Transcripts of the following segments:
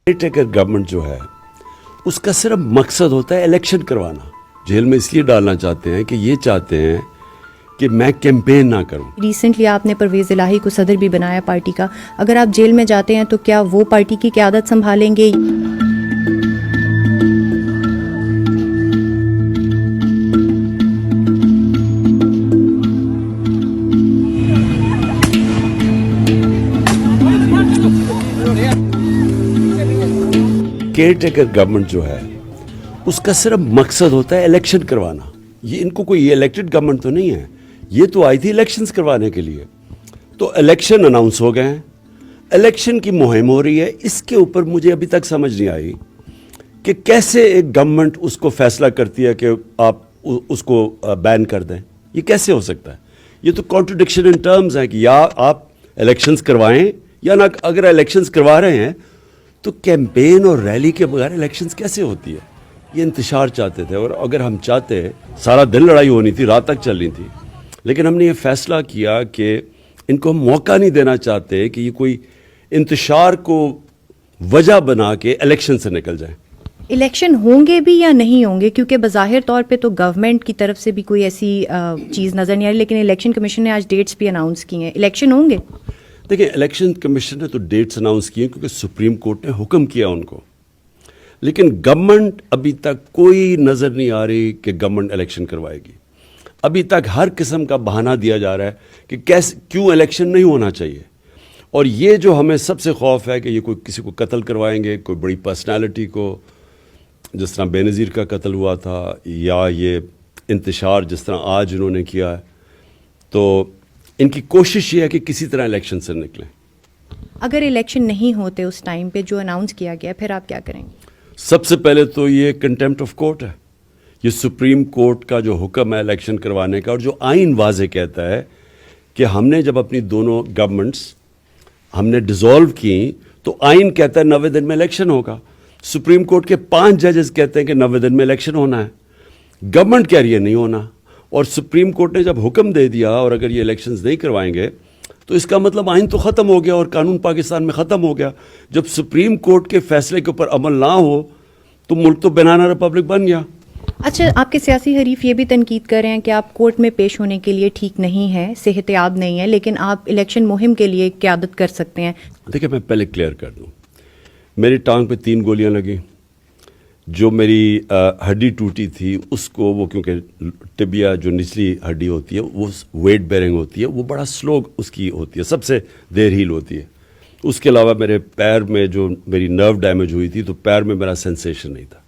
Taker government جو ہے اس کا صرف مقصد ہوتا ہے الیکشن کروانا. جیل میں اس لیے ڈالنا چاہتے ہیں کہ یہ چاہتے ہیں کہ میں کیمپین نہ کروں. ریسنٹلی آپ نے پرویز الہی کو صدر بھی بنایا پارٹی کا. اگر آپ جیل میں جاتے ہیں تو کیا وہ پارٹی کی قیادت سنبھالیں گے؟ کیئر ٹیکر گورنمنٹ جو ہے اس کا صرف مقصد ہوتا ہے الیکشن کروانا. یہ ان کو کوئی الیکٹڈ گورنمنٹ تو نہیں ہے, یہ تو آئی تھی الیکشنز کروانے کے لیے. تو الیکشن اناؤنس ہو گئے ہیں, الیکشن کی مہم ہو رہی ہے. اس کے اوپر مجھے ابھی تک سمجھ نہیں آئی کہ کیسے ایک گورنمنٹ اس کو فیصلہ کرتی ہے کہ آپ اس کو بین کر دیں. یہ کیسے ہو سکتا ہے؟ یہ تو کانٹرڈکشن ان ٹرمز ہیں کہ یا آپ الیکشنز کروائیں یا نہ. اگر الیکشنز کروا رہے ہیں تو کیمپین اور ریلی کے بغیر الیکشنز کیسے ہوتی ہے؟ یہ انتشار چاہتے تھے, اور اگر ہم چاہتے, سارا دن لڑائی ہونی تھی, رات تک چلنی تھی, لیکن ہم نے یہ فیصلہ کیا کہ ان کو ہم موقع نہیں دینا چاہتے کہ یہ کوئی انتشار کو وجہ بنا کے الیکشن سے نکل جائیں. الیکشن ہوں گے بھی یا نہیں ہوں گے؟ کیونکہ بظاہر طور پہ تو گورنمنٹ کی طرف سے بھی کوئی ایسی چیز نظر نہیں آ رہی, لیکن الیکشن کمیشن نے آج ڈیٹس بھی اناؤنس کی ہیں. الیکشن ہوں گے؟ دیکھیں, الیکشن کمیشن نے تو ڈیٹس اناؤنس کیے کیونکہ سپریم کورٹ نے حکم کیا ان کو, لیکن گورنمنٹ ابھی تک کوئی نظر نہیں آ رہی کہ گورنمنٹ الیکشن کروائے گی. ابھی تک ہر قسم کا بہانہ دیا جا رہا ہے کہ کیوں الیکشن نہیں ہونا چاہیے. اور یہ جو ہمیں سب سے خوف ہے کہ یہ کوئی کسی کو قتل کروائیں گے, کوئی بڑی پرسنالٹی کو, جس طرح بے نظیر کا قتل ہوا تھا, یا یہ انتشار جس طرح آج انہوں نے کیا ہے. تو ان کی کوشش یہ ہے کہ کسی طرح الیکشن سے نکلیں. اگر الیکشن نہیں ہوتے اس ٹائم پہ جو اناؤنس کیا گیا, پھر آپ کیا کریں گے؟ سب سے پہلے تو یہ کنٹیمپٹ آف کورٹ ہے. یہ سپریم کورٹ کا جو حکم ہے الیکشن کروانے کا, اور جو آئین واضح کہتا ہے کہ ہم نے جب اپنی دونوں گورنمنٹس ہم نے ڈیزالو کی تو آئین کہتا ہے 90 دن میں الیکشن ہوگا. سپریم کورٹ کے 5 ججز کہتے ہیں کہ 90 دن میں الیکشن ہونا ہے. گورنمنٹ کہہ رہی ہے نہیں ہونا, اور سپریم کورٹ نے جب حکم دے دیا, اور اگر یہ الیکشنز نہیں کروائیں گے تو اس کا مطلب آئین تو ختم ہو گیا اور قانون پاکستان میں ختم ہو گیا. جب سپریم کورٹ کے فیصلے کے اوپر عمل نہ ہو تو ملک تو بنانا ریپبلک بن گیا. اچھا, آپ کے سیاسی حریف یہ بھی تنقید کر رہے ہیں کہ آپ کورٹ میں پیش ہونے کے لیے ٹھیک نہیں ہیں, صحت یاب نہیں ہے, لیکن آپ الیکشن مہم کے لیے قیادت کر سکتے ہیں. دیکھیں, میں پہلے کلیئر کر دوں, میری ٹانگ پہ 3 گولیاں لگیں. جو میری ہڈی ٹوٹی تھی اس کو, وہ کیونکہ ٹبیا جو نچلی ہڈی ہوتی ہے وہ ویٹ بیرنگ ہوتی ہے, وہ بڑا سلو اس کی ہوتی ہے, سب سے دیر ہیل ہوتی ہے. اس کے علاوہ میرے پیر میں جو میری نرو ڈیمیج ہوئی تھی تو پیر میں میرا سینسیشن نہیں تھا.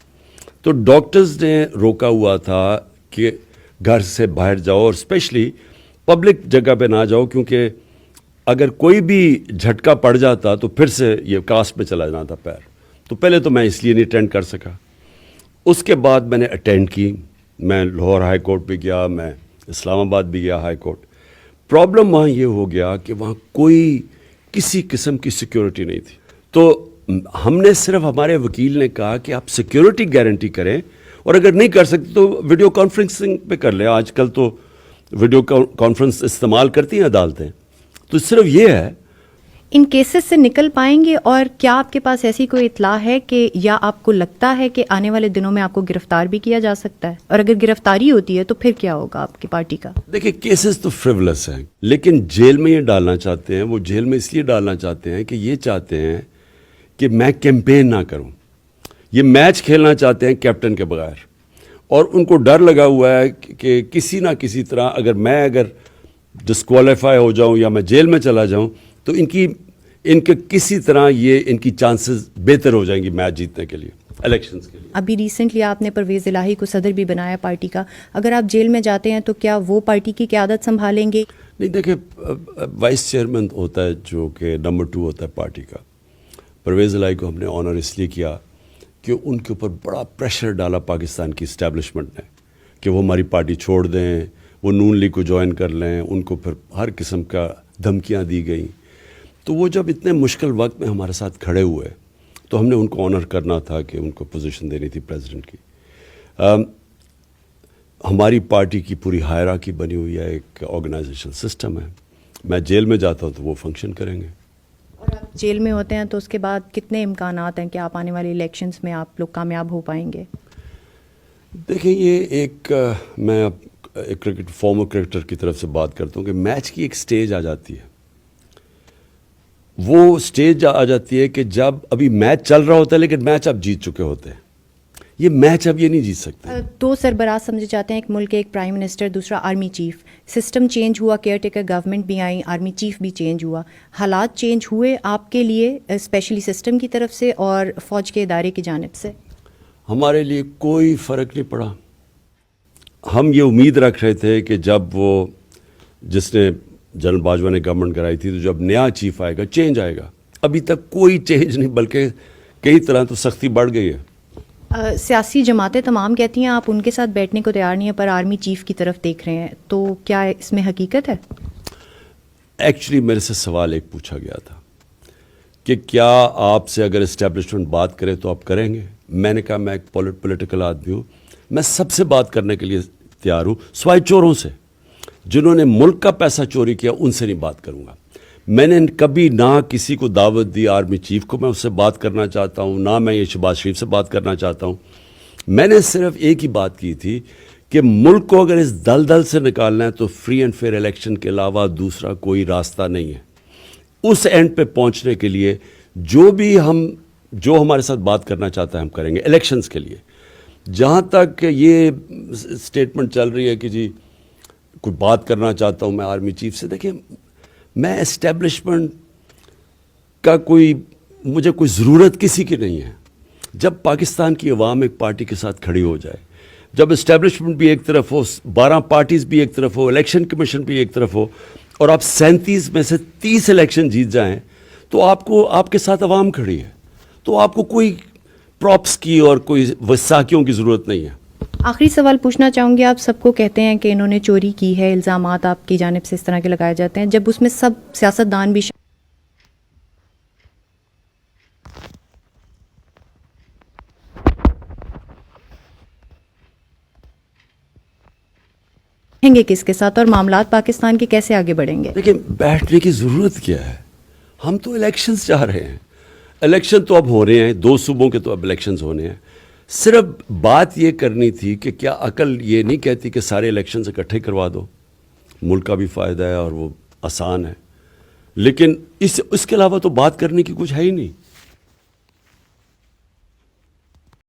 تو ڈاکٹرز نے روکا ہوا تھا کہ گھر سے باہر جاؤ, اور اسپیشلی پبلک جگہ پہ نہ جاؤ, کیونکہ اگر کوئی بھی جھٹکا پڑ جاتا تو پھر سے یہ کاسٹ پہ چلا جانا تھا پیر. تو پہلے تو میں اس لیے نہیں اٹینڈ کر سکا. اس کے بعد میں نے اٹینڈ کی, میں لاہور ہائی کورٹ بھی گیا, میں اسلام آباد بھی گیا ہائی کورٹ. پرابلم وہاں یہ ہو گیا کہ وہاں کوئی کسی قسم کی سیکیورٹی نہیں تھی. تو ہم نے صرف, ہمارے وکیل نے کہا کہ آپ سیکیورٹی گارنٹی کریں, اور اگر نہیں کر سکتے تو ویڈیو کانفرنسنگ پہ کر لیں. آج کل تو ویڈیو کانفرنس استعمال کرتی ہیں عدالتیں. تو صرف یہ ہے. ان کیسز سے نکل پائیں گے؟ اور کیا آپ کے پاس ایسی کوئی اطلاع ہے کہ, یا آپ کو لگتا ہے کہ آنے والے دنوں میں آپ کو گرفتار بھی کیا جا سکتا ہے؟ اور اگر گرفتاری ہوتی ہے تو پھر کیا ہوگا آپ کی پارٹی کا؟ دیکھیں, کیسز تو فریولس ہیں, لیکن جیل میں یہ ڈالنا چاہتے ہیں, وہ جیل میں اس لیے ڈالنا چاہتے ہیں کہ یہ چاہتے ہیں کہ میں کیمپین نہ کروں. یہ میچ کھیلنا چاہتے ہیں کیپٹن کے بغیر, اور ان کو ڈر لگا ہوا ہے کہ کسی نہ کسی طرح اگر ڈسکوالیفائی ہو جاؤں یا میں جیل میں چلا جاؤں تو ان کے کسی طرح یہ ان کی چانسز بہتر ہو جائیں گی میچ جیتنے کے لیے, الیکشنز کے لیے. ابھی ریسنٹلی آپ نے پرویز الہی کو صدر بھی بنایا پارٹی کا. اگر آپ جیل میں جاتے ہیں تو کیا وہ پارٹی کی قیادت سنبھالیں گے؟ نہیں, دیکھیں, وائس چیئرمین ہوتا ہے جو کہ نمبر 2 ہوتا ہے پارٹی کا. پرویز الہی کو ہم نے آنر اس لیے کیا کہ ان کے اوپر بڑا پریشر ڈالا پاکستان کی اسٹیبلشمنٹ نے کہ وہ ہماری پارٹی چھوڑ دیں, وہ نون لیگ کو جوائن کر لیں. ان کو پھر ہر قسم کا دھمکیاں دی گئیں. تو وہ جب اتنے مشکل وقت میں ہمارے ساتھ کھڑے ہوئے تو ہم نے ان کو آنر کرنا تھا کہ ان کو پوزیشن دینی تھی پریزیڈنٹ کی. ہماری پارٹی کی پوری ہائرارکی بنی ہوئی ہے, ایک آرگنائزیشن سسٹم ہے. میں جیل میں جاتا ہوں تو وہ فنکشن کریں گے. اور آپ جیل میں ہوتے ہیں تو اس کے بعد کتنے امکانات ہیں کہ آپ آنے والے الیکشنز میں آپ لوگ کامیاب ہو پائیں گے؟ دیکھیں یہ ایک میں ایک فارمر کرکٹر کی طرف سے بات کرتا ہوں کہ میچ کی ایک سٹیج آ جاتی ہے. وہ سٹیج آ جاتی ہے کہ جب ابھی میچ چل رہا ہوتا ہے لیکن میچ آپ جیت چکے ہوتے ہیں. یہ میچ اب یہ نہیں جیت سکتے. دو سربراہ سمجھے جاتے ہیں، ایک ملک ایک پرائم منسٹر، دوسرا آرمی چیف. سسٹم چینج ہوا، کیئر ٹیکر گورنمنٹ بھی آئی، آرمی چیف بھی چینج ہوا. حالات چینج ہوئے آپ کے لیے اسپیشلی سسٹم کی طرف سے اور فوج کے ادارے کی جانب سے؟ ہمارے لیے کوئی فرق نہیں پڑا. ہم یہ امید رکھ رہے تھے کہ جب وہ جس نے جنرل باجوہ نے گورنمنٹ کرائی تھی تو جب نیا چیف آئے گا چینج آئے گا. ابھی تک کوئی چینج نہیں، بلکہ کئی طرح تو سختی بڑھ گئی ہے. سیاسی جماعتیں تمام کہتی ہیں آپ ان کے ساتھ بیٹھنے کو تیار نہیں ہیں، پر آرمی چیف کی طرف دیکھ رہے ہیں، تو کیا اس میں حقیقت ہے؟ ایکچولی میرے سے سوال ایک پوچھا گیا تھا کہ کیا آپ سے اگر اسٹیبلشمنٹ بات کرے تو آپ کریں گے. میں نے کہا میں ایک پولیٹیکل آدمی ہوں، میں سب سے بات کرنے کے لیے تیار ہوں، سوائے چوروں سے. جنہوں نے ملک کا پیسہ چوری کیا ان سے نہیں بات کروں گا. میں نے کبھی نہ کسی کو دعوت دی آرمی چیف کو میں اس سے بات کرنا چاہتا ہوں، نہ میں یہ شہباز شریف سے بات کرنا چاہتا ہوں. میں نے صرف ایک ہی بات کی تھی کہ ملک کو اگر اس دلدل سے نکالنا ہے تو فری اینڈ فیئر الیکشن کے علاوہ دوسرا کوئی راستہ نہیں ہے. اس اینڈ پہ پہنچنے کے لیے جو ہمارے ساتھ بات کرنا چاہتا ہے ہم کریں گے الیکشنز کے لیے. جہاں تک یہ اسٹیٹمنٹ چل رہی ہے کہ جی کوئی بات کرنا چاہتا ہوں میں آرمی چیف سے، دیکھیں میں اسٹیبلشمنٹ کا مجھے کوئی ضرورت کسی کی نہیں ہے. جب پاکستان کی عوام ایک پارٹی کے ساتھ کھڑی ہو جائے، جب اسٹیبلشمنٹ بھی ایک طرف ہو، 12 پارٹیز بھی ایک طرف ہو، الیکشن کمیشن بھی ایک طرف ہو، اور آپ 37 میں سے 30 الیکشن جیت جائیں تو آپ کے ساتھ عوام کھڑی ہے. تو آپ کو کوئی پراپس کی اور کوئی وساکیوں کی ضرورت نہیں ہے. آخری سوال پوچھنا چاہوں گی، آپ سب کو کہتے ہیں کہ انہوں نے چوری کی ہے، الزامات آپ کی جانب سے اس طرح کے لگائے جاتے ہیں، جب اس میں سب سیاستدان بھی رہیں گے کس کے ساتھ اور معاملات پاکستان کے کیسے آگے بڑھیں گے؟ لیکن بیٹھنے کی ضرورت کیا ہے؟ ہم تو الیکشنز چاہ رہے ہیں. الیکشن تو اب ہو رہے ہیں، 2 صوبوں کے تو اب الیکشنز ہونے ہیں. صرف بات یہ کرنی تھی کہ کیا عقل یہ نہیں کہتی کہ سارے الیکشنز اکٹھے کروا دو، ملک کا بھی فائدہ ہے اور وہ آسان ہے. لیکن اس کے علاوہ تو بات کرنے کی کچھ ہے ہی نہیں.